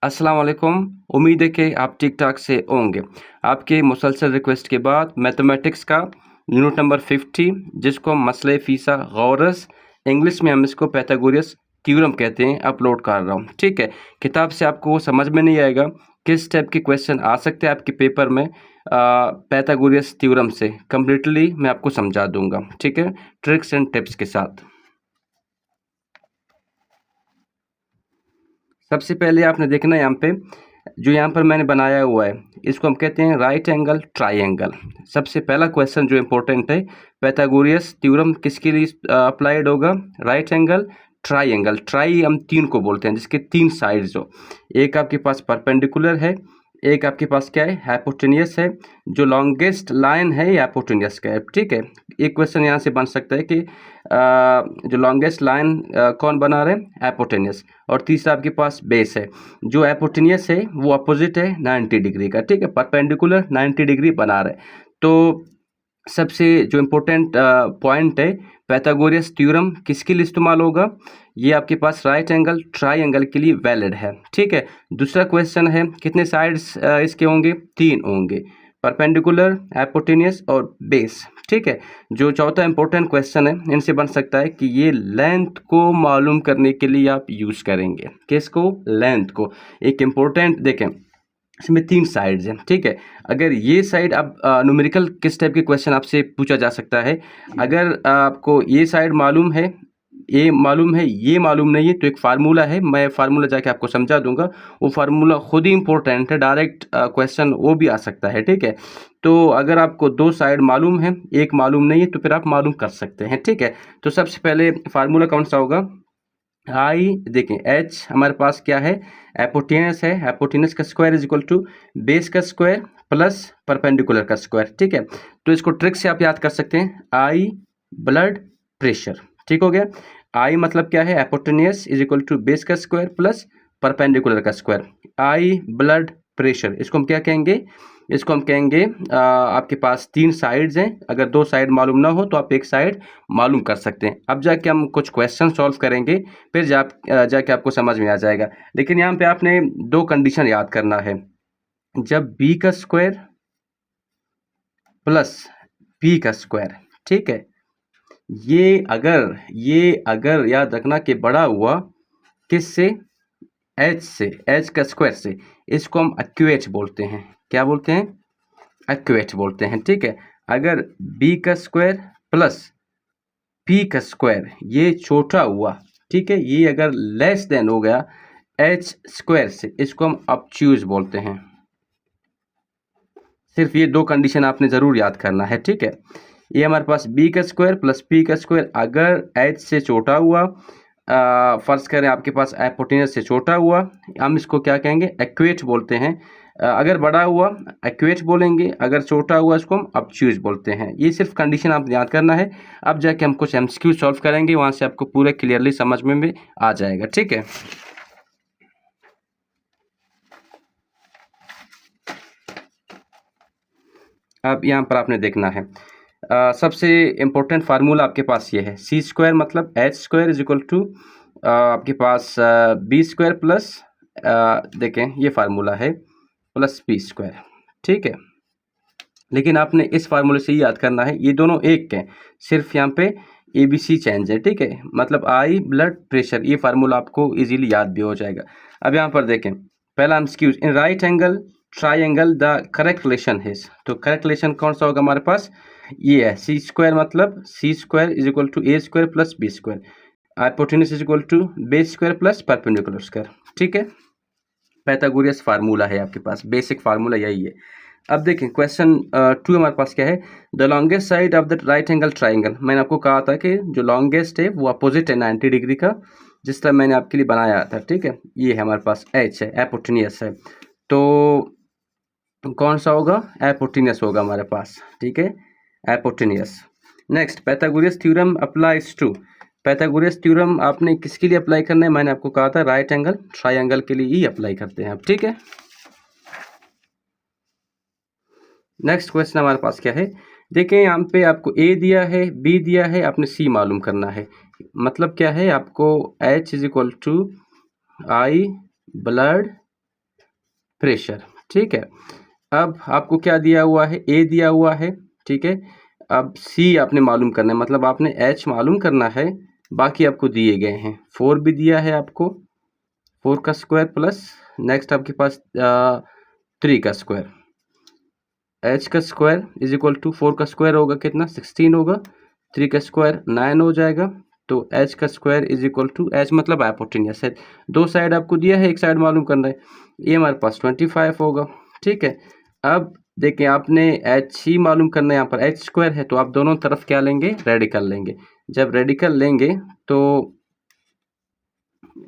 अस्सलाम वालेकुम। उम्मीद है कि आप ठीक ठाक से होंगे। आपके मुसलसल रिक्वेस्ट के बाद मैथमेटिक्स का यूनिट नंबर 50 जिसको हम मसले फ़ीसा गौरस इंग्लिश में हम इसको पैथागोरस थ्योरम कहते हैं अपलोड कर रहा हूँ। ठीक है, किताब से आपको वो समझ में नहीं आएगा किस टाइप के क्वेश्चन आ सकते हैं आपके पेपर में पैथागोरस थ्योरम से कम्प्लीटली मैं आपको समझा दूंगा। ठीक है, ट्रिक्स एंड टिप्स के साथ। सबसे पहले आपने देखना है यहाँ पे जो यहाँ पर मैंने बनाया हुआ है इसको हम कहते हैं राइट एंगल ट्राइंगल। सबसे पहला क्वेश्चन जो इम्पोर्टेंट है, पैथागोरस थ्योरम किसके लिए अप्लाइड होगा? Right angle triangle. ट्राई हम तीन को बोलते हैं जिसके तीन साइड्स हो, एक आपके पास परपेंडिकुलर है, एक आपके पास क्या है हाइपोटेनियस है, जो लॉन्गेस्ट लाइन है ये हाइपोटेनियस का है। ठीक है, एक क्वेश्चन यहाँ से बन सकता है कि जो लॉन्गेस्ट लाइन कौन बना रहे हैं? हाइपोटेनियस। और तीसरा आपके पास बेस है, जो हाइपोटेनियस है वो अपोजिट है 90 डिग्री का। ठीक है, परपेंडिकुलर 90 डिग्री बना रहे। तो सबसे जो इम्पोर्टेंट पॉइंट है, पैथागोरस थ्योरम किसके लिए इस्तेमाल होगा? ये आपके पास राइट एंगल ट्राइंगल के लिए वैलिड है। ठीक है, दूसरा क्वेश्चन है कितने साइड्स इसके होंगे? तीन होंगे, परपेंडिकुलर, हाइपोटेनियस और बेस। ठीक है, जो चौथा इंपॉर्टेंट क्वेश्चन है इनसे बन सकता है कि ये लेंथ को मालूम करने के लिए आप यूज़ करेंगे। किसको? लेंथ को। एक इम्पोर्टेंट देखें, इसमें तीन साइड्स हैं। ठीक है, अगर ये साइड अब न्यूमेरिकल किस टाइप के क्वेश्चन आपसे पूछा जा सकता है, अगर आपको ये साइड मालूम है, ये मालूम है, ये मालूम नहीं है, तो एक फार्मूला है, मैं फार्मूला जाके आपको समझा दूंगा। वो फार्मूला खुद ही इंपॉर्टेंट है, डायरेक्ट क्वेश्चन वो भी आ सकता है। ठीक है, तो अगर आपको दो साइड मालूम है, एक मालूम नहीं है, तो फिर आप मालूम कर सकते हैं। ठीक है, तो सबसे पहले फार्मूला कौन सा होगा? आई देखें, एच हमारे पास क्या है? एपोटेनस है। एपोटेनस का square is equal to base का स्क्वायर प्लस परपेंडिकुलर का स्क्वायर। ठीक है, तो इसको ट्रिक से आप याद कर सकते हैं, आई ब्लड प्रेशर। ठीक हो गया। आई मतलब क्या है? एपोटेनियस इज इक्वल टू बेस का स्क्वायर प्लस परपेंडिकुलर का स्क्वायर। आई ब्लड प्रेशर, इसको हम क्या कहेंगे? इसको हम कहेंगे आपके पास तीन साइड्स हैं, अगर दो साइड मालूम ना हो तो आप एक साइड मालूम कर सकते हैं। अब जाके हम कुछ क्वेश्चन सॉल्व करेंगे, फिर जाके आपको समझ में आ जाएगा। लेकिन यहाँ पे आपने दो कंडीशन याद करना है, जब बी का स्क्वायर प्लस पी का स्क्वायर। ठीक है, ये अगर याद रखना कि बड़ा हुआ किससे? एच से, एच का स्क्वायर से, इसको हम एक्यूएच बोलते हैं। क्या बोलते हैं? एक्यूएच बोलते हैं। ठीक है, अगर बी का स्क्वायर प्लस पी का स्क्वायर ये छोटा हुआ, ठीक है, ये अगर लेस देन हो गया एच स्क्वायर से, इसको हम ऑब्ट्यूज बोलते हैं। सिर्फ ये दो कंडीशन आपने जरूर याद करना है। ठीक है, ये हमारे पास बी का स्क्वायर प्लस पी का स्क्वायर अगर एच से छोटा हुआ, फर्ज करें आपके पास हाइपोटेनस से छोटा हुआ, हम इसको क्या कहेंगे? एक्वेट बोलते हैं। अगर बड़ा हुआ एक्वेट बोलेंगे, अगर छोटा हुआ इसको हम ऑब्ट्यूज बोलते हैं। ये सिर्फ कंडीशन आप याद करना है। अब जाके हम कुछ एमसीक्यू सॉल्व करेंगे, वहां से आपको पूरे क्लियरली समझ में भी आ जाएगा। ठीक है, अब यहाँ पर आपने देखना है सबसे इम्पोर्टेंट फार्मूला आपके पास ये है, सी स्क्वायर मतलब H square is equal to आपके पास बी स्क्वायर प्लस देखें ये फार्मूला है प्लस पी स्क्वायर। ठीक है, लेकिन आपने इस फार्मूले से ही याद करना है, ये दोनों एक के, सिर्फ यहाँ पे ए बी सी चेंज है। ठीक है, मतलब आई ब्लड प्रेशर, ये फार्मूला आपको इजीली याद भी हो जाएगा। अब यहाँ पर देखें, पहला हम excuse in right angle triangle the correct relation है, तो करेक्ट रिलेशन कौन सा होगा हमारे पास? ये है सी स्क्वायर मतलब c square is equal to a square plus b square, hypotenuse is equal to base square plus perpendicular square. ठीक है, पैथागोरस फार्मूला है आपके पास, बेसिक फार्मूला यही है। अब देखें क्वेश्चन 2 हमारे पास क्या है? The longest side of the right angle triangle. मैंने आपको कहा था कि जो लॉन्गेस्ट है वो अपोजिट है 90 डिग्री का, जिस तरह मैंने आपके लिए बनाया था। ठीक है, ये है हमारे पास एच है, एपोटेनियस है, तो कौन सा होगा? एपोटेनियस होगा हमारे पास। ठीक है, hypotenuse. Next, Pythagoras theorem applies to. Pythagoras theorem आपने किसके लिए अप्लाई करना है? मैंने आपको कहा था राइट एंगल ट्राइंगल के लिए ही अप्लाई करते हैं आप। ठीक है, नेक्स्ट क्वेश्चन हमारे पास क्या है? देखें यहाँ पे आपको ए दिया है, बी दिया है, आपने सी मालूम करना है। मतलब क्या है? आपको H is equal to I blood pressure, ठीक है। अब आपको क्या दिया हुआ है, ए दिया हुआ है, ठीक है। अब सी आपने मालूम करना है, मतलब आपने एच मालूम करना है, बाकी आपको दिए गए हैं। 4 भी दिया है आपको, 4 का स्क्वायर प्लस नेक्स्ट आपके पास 3 का स्क्वायर। एच का स्क्वायर इज इक्वल टू 4 का स्क्वायर होगा कितना, 16 होगा, 3 का स्क्वायर 9 हो जाएगा। तो एच का square is equal to, H मतलब हाइपोटेन्यूस है, दो साइड आपको दिया है, एक साइड मालूम करना है, ये हमारे पास 25 होगा, ठीक है। अब देखिए आपने एच ही मालूम करना है, यहाँ पर एच स्क्वायर है तो आप दोनों तरफ क्या लेंगे, रेडिकल लेंगे। जब रेडिकल लेंगे तो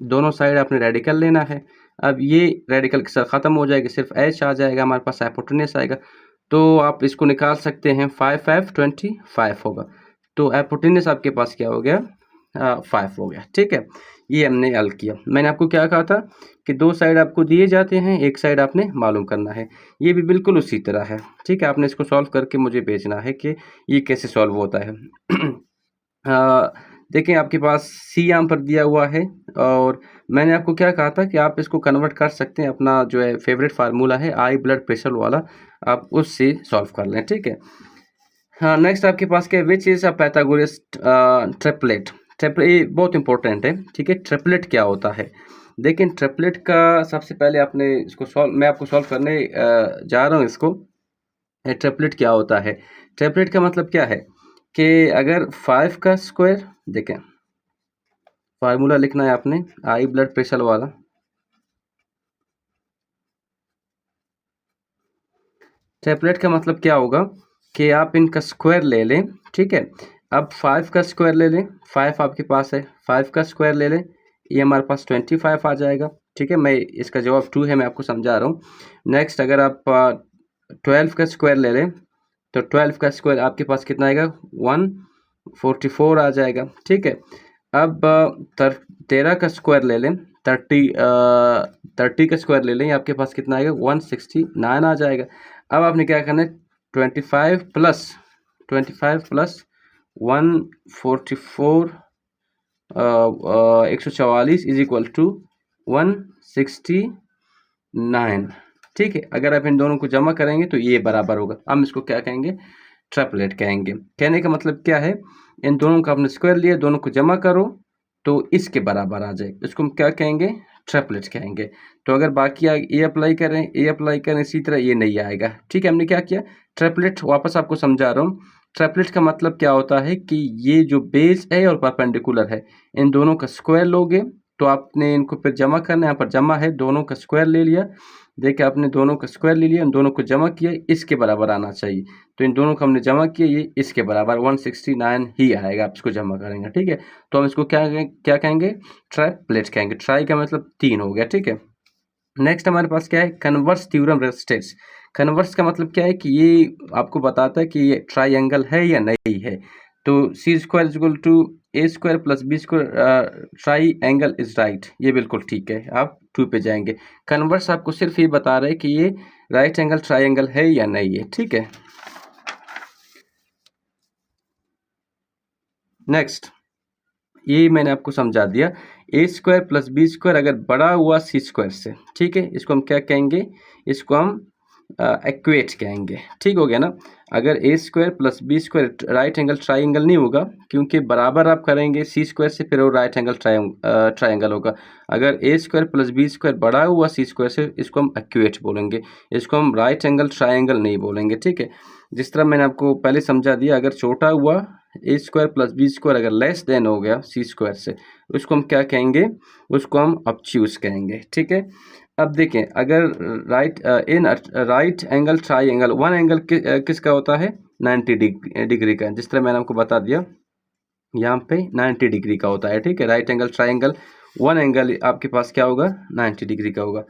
दोनों साइड आपने रेडिकल लेना है। अब ये रेडिकल के साथ ख़त्म हो जाएगा, सिर्फ एच आ जाएगा, हमारे पास हाइपोटेन्यूस आएगा। तो आप इसको निकाल सकते हैं, 5 25 होगा। तो हाइपोटेन्यूस आपके पास क्या हो गया, 5 हो गया, ठीक है। ये हमने हल किया। मैंने आपको क्या कहा था कि दो साइड आपको दिए जाते हैं, एक साइड आपने मालूम करना है। ये भी बिल्कुल उसी तरह है, ठीक है। आपने इसको सॉल्व करके मुझे भेजना है कि ये कैसे सॉल्व होता है। देखें आपके पास सी यहाँ पर दिया हुआ है, और मैंने आपको क्या कहा था कि आप इसको कन्वर्ट कर सकते हैं, अपना जो है फेवरेट फार्मूला है आई ब्लड प्रेशर वाला, आप उससे सॉल्व कर लें, ठीक है। हाँ, नेक्स्ट आपके पास क्या, which is a Pythagoras triplet. ये बहुत इंपॉर्टेंट है, ठीक है। ट्रिपलेट क्या होता है, देखें ट्रिपलेट का सबसे पहले आपने इसको सॉल्व, मैं आपको सॉल्व करने जा रहा हूँ इसको। ट्रिपलेट क्या होता है, ट्रिपलेट का मतलब क्या है कि अगर 5 का स्क्वायर, देखें फार्मूला लिखना है आपने आई ब्लड प्रेशर वाला, ट्रिपलेट का मतलब क्या होगा कि आप इनका स्क्वायर ले लें, ठीक है। अब 5 का स्क्वायर ले लें, 5 आपके पास है, 5 का स्क्वायर ले लें, ये हमारे पास 25 आ जाएगा, ठीक है। मैं इसका जवाब 2 है, मैं आपको समझा रहा हूँ। नेक्स्ट अगर आप 12 का स्क्वायर ले लें, तो 12 का स्क्वायर आपके पास कितना आएगा, 144 आ जाएगा, ठीक है। अब 13 का स्क्वायर ले लें, 30 का स्क्वायर ले लें, आपके पास कितना आएगा, 169 आ जाएगा। अब आपने क्या करना है, 25 प्लस 144 144 इज इक्वल टू 169, ठीक है। अगर आप इन दोनों को जमा करेंगे तो ये बराबर होगा। हम इसको क्या कहेंगे, ट्रिपलेट कहेंगे। कहने का मतलब क्या है, इन दोनों का आपने स्क्वायर लिया, दोनों को जमा करो तो इसके बराबर आ जाए, इसको हम क्या कहेंगे, ट्रिपलेट कहेंगे। तो अगर बाकी ए अप्लाई करें इसी तरह ये नहीं आएगा, ठीक है। हमने क्या किया, ट्रिपलेट वापस आपको समझा रहा हूँ। ट्रिपलेट का मतलब क्या होता है कि ये जो बेस है और परपेंडिकुलर है, इन दोनों का स्क्वायर लोगे तो आपने इनको फिर जमा करना है, यहाँ पर जमा है, दोनों का स्क्वायर ले लिया, देखिए आपने दोनों का स्क्वायर ले लिया, इन दोनों को जमा किया, इसके बराबर आना चाहिए। तो इन दोनों को हमने जमा किया, ये इसके बराबर 169 ही आएगा, आप इसको जमा करेंगे, ठीक है। तो हम इसको क्या कहेंगे, ट्राइप्लेट कहेंगे। ट्राई का मतलब 3 हो गया, ठीक है। नेक्स्ट हमारे पास क्या है, कन्वर्स थ्योरम रेजिस्टेंस। कन्वर्स का मतलब क्या है कि ये आपको बताता है कि ये ट्राइंगल है या नहीं है। तो c square is equal to a square plus b square, triangle is right, ये बिल्कुल ठीक है, आप 2 पे जाएंगे। कन्वर्स आपको सिर्फ ये बता रहे हैं कि ये राइट एंगल ट्राइंगल है या नहीं है, ठीक है। नेक्स्ट ये मैंने आपको समझा दिया, ए स्क्वायर प्लस बी स्क्वायर अगर बड़ा हुआ सी स्क्वायर से, ठीक है, इसको हम क्या कहेंगे, इसको हम इक्वेट कहेंगे, ठीक हो गया ना। अगर a square plus b square right angle triangle नहीं होगा, क्योंकि बराबर आप करेंगे सी स्क्वायर से, फिर वो राइट एंगल ट्राइंगल होगा। अगर a square plus b square बड़ा हुआ सी स्क्वायर से, इसको हम इक्वेट बोलेंगे, इसको हम राइट एंगल ट्राइंगल नहीं बोलेंगे, ठीक है। जिस तरह मैंने आपको पहले समझा दिया, अगर छोटा हुआ ए स्क्वायर प्लस बी स्क्वायर अगर लेस देन हो गया सी स्क्वायर से, उसको हम क्या कहेंगे, उसको हम ऑब्ट्यूज कहेंगे, ठीक है। अब देखें अगर right angle triangle, one angle किसका होता है, 90 डिग्री का, जिस तरह मैंने आपको बता दिया यहाँ पे 90 डिग्री का होता है, ठीक है। Right angle triangle one angle आपके पास क्या होगा, 90 डिग्री का होगा।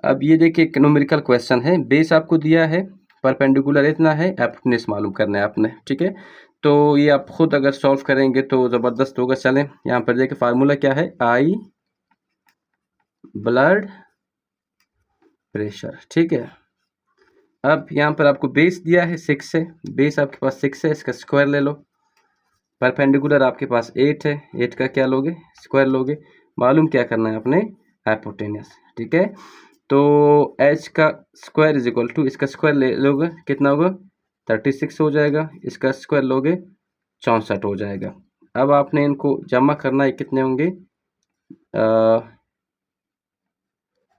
अब ये देखिए एक न्यूमेरिकल क्वेश्चन है, बेस आपको दिया है, परपेंडिकुलर इतना है, एप्टनेस मालूम करना है आपने, ठीक है। तो ये आप खुद अगर सॉल्व करेंगे तो ज़बरदस्त होगा। चलें यहाँ पर देखिए फार्मूला क्या है, आई ब्लड प्रेशर, ठीक है। अब यहाँ पर आपको बेस दिया है 6 है, बेस आपके पास 6 है, इसका स्क्वायर ले लो। परपेंडिकुलर आपके पास 8 है, 8 का क्या लोगे, स्क्वायर लोगे। मालूम क्या करना है अपने, हाइपोटेनस, ठीक है। तो एच का स्क्वायर इज इक्वल टू, इसका स्क्वायर ले लोगे कितना होगा 36 हो जाएगा, इसका स्क्वायर लोगे 64 हो जाएगा। अब आपने इनको जमा करना है, कितने होंगे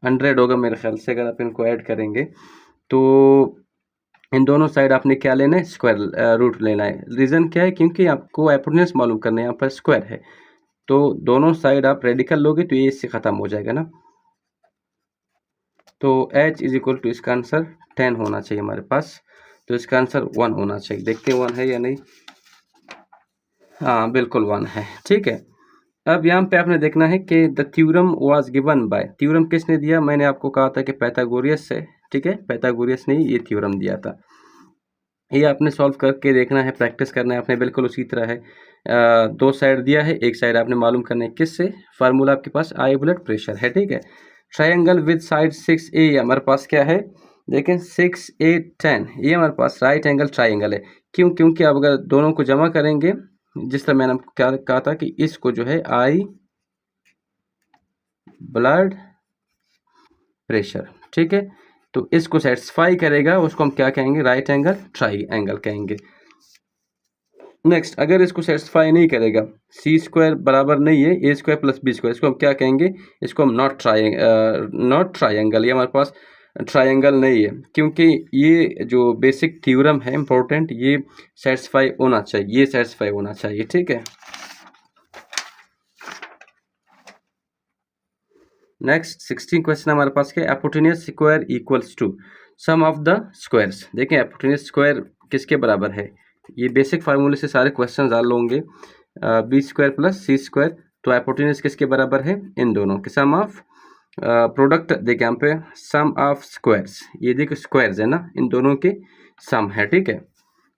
100 होगा मेरे ख्याल से, अगर आप इनको ऐड करेंगे तो इन दोनों साइड आपने क्या लेना है, स्क्वायर रूट लेना है। रीज़न क्या है, क्योंकि आपको हाइपोटेन्यूज मालूम करना है, यहाँ पर स्क्वायर है, तो दोनों साइड आप रेडिकल लोगे तो ये इससे ख़त्म हो जाएगा ना। तो h इज इक्वल टू, इसका आंसर 10 होना चाहिए हमारे पास, तो इसका आंसर 1 होना चाहिए। देखते हैं 1 है या नहीं। हाँ बिल्कुल 1 है, ठीक है। अब यहाँ पे आपने देखना है कि the theorem was given by, theorem किसने दिया, मैंने आपको कहा था कि पाइथागोरस है, ठीक है, पाइथागोरस ने ये थ्योरम दिया था। ये आपने सॉल्व करके देखना है, प्रैक्टिस करना है आपने, बिल्कुल उसी तरह है। दो साइड दिया है, एक साइड आपने मालूम करना है किससे, फार्मूला आपके पास आई ब्लड प्रेशर है, ठीक है। ट्रायंगल विद साइड 6a, हमारे पास क्या है, देखें 6 8 10, ये हमारे पास राइट एंगल ट्रायंगल है। क्यों, क्योंकि आप अगर दोनों को जमा करेंगे, जिस तरह मैंने आपको क्या कहा था कि इसको जो है आई ब्लड प्रेशर, ठीक है, तो इसको सेटिस्फाई करेगा, उसको हम क्या कहेंगे, राइट एंगल ट्रायंगल कहेंगे। नेक्स्ट, अगर इसको सेटिस्फाई नहीं करेगा, सी स्क्वायर बराबर नहीं है ए स्क्वायर प्लस बी स्क्वायर, इसको हम क्या कहेंगे, इसको हम नॉट ट्रायंगल, ये हमारे पास ट्रायंगल नहीं है, क्योंकि ये जो बेसिक थ्योरम है इंपॉर्टेंट, ये सेटिस्फाई होना चाहिए, ये सेटिस्फाई होना चाहिए, ठीक है। नेक्स्ट 16 क्वेश्चन हमारे पास क्या, hypotenuse square equals to sum of the squares. देखें हाइपोटेन्यूज स्क्वायर किसके बराबर है, ये बेसिक फार्मूले से सारे क्वेश्चन हल होंगे, बी स्क्वायर प्लस सी स्क्वायर, तो हाइपोटेन्यूज किसके बराबर है, इन दोनों के सम ऑफ प्रोडक्ट, देखिए यहाँ पे सम ऑफ स्क्वायर्स, ये देखो स्क्वायर्स है ना, इन दोनों के सम है, ठीक है।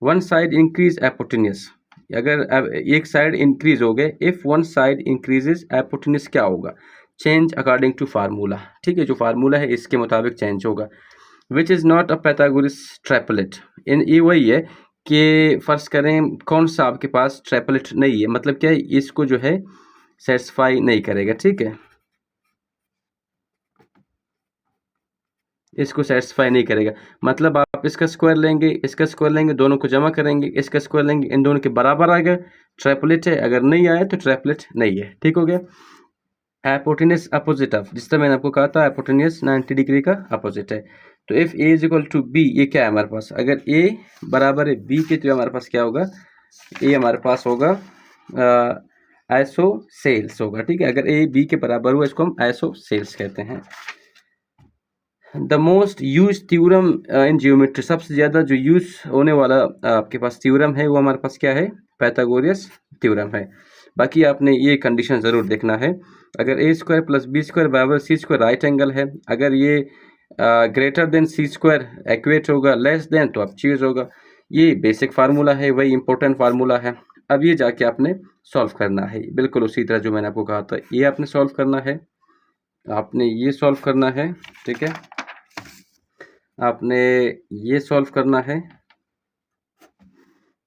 वन साइड इंक्रीज हाइपोटेन्यूज, अगर एक साइड इंक्रीज हो गए, if one side increases hypotenuse क्या होगा, चेंज अकॉर्डिंग टू फार्मूला, ठीक है, जो फार्मूला है इसके मुताबिक चेंज होगा। Which is not a Pythagoras triplet, इन ये वही है कि फर्ज करें कौन सा आपके पास ट्रिपलेट नहीं है, मतलब क्या है, इसको जो है सेटिस्फाई नहीं करेगा, ठीक है, इसको सेटिस्फाई नहीं करेगा, मतलब आप इसका स्क्वायर लेंगे, इसका स्क्वायर लेंगे, दोनों को जमा करेंगे, इसका स्क्वायर लेंगे, इन दोनों के बराबर आएगा, ट्रिपलेट है, अगर नहीं आया तो ट्रिपलेट नहीं है, ठीक हो गया। हाइपोटेन्यूज अपोजिट ऑफ, जिस तरह मैंने आपको कहा था हाइपोटेन्यूज 90 डिग्री का अपोजिट है, तो if A is equal to B, ये क्या है हमारे पास, अगर ए बराबर है बी के, तो हमारे पास क्या होगा, ए हमारे पास होगा आइसोसेल्स होगा, ठीक है, अगर ए बी के बराबर हुआ इसको हम आइसोसेल्स कहते हैं। The most use theorem in geometry, सबसे ज़्यादा जो यूज होने वाला आपके पास थ्योरम है वो हमारे पास क्या है, पाइथागोरस थ्योरम है। बाकी आपने ये कंडीशन ज़रूर देखना है, अगर a square plus b square बराबर सी स्क्वायर राइट एंगल है, अगर ये ग्रेटर देन सी स्क्वायर एक्वेट होगा, लेस देन तो अब चीज़ होगा, ये बेसिक फार्मूला है, वही इंपॉर्टेंट फार्मूला है। अब ये जाके आपने सॉल्व करना है, बिल्कुल उसी तरह जो मैंने आपको कहा था, ये आपने सॉल्व करना है, आपने ये सॉल्व करना है, ठीक है, आपने ये सॉल्व करना है,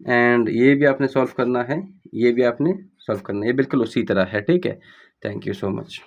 एंड ये भी आपने सॉल्व करना है, ये भी आपने सॉल्व करना है, ये बिल्कुल उसी तरह है, ठीक है। Thank you so much.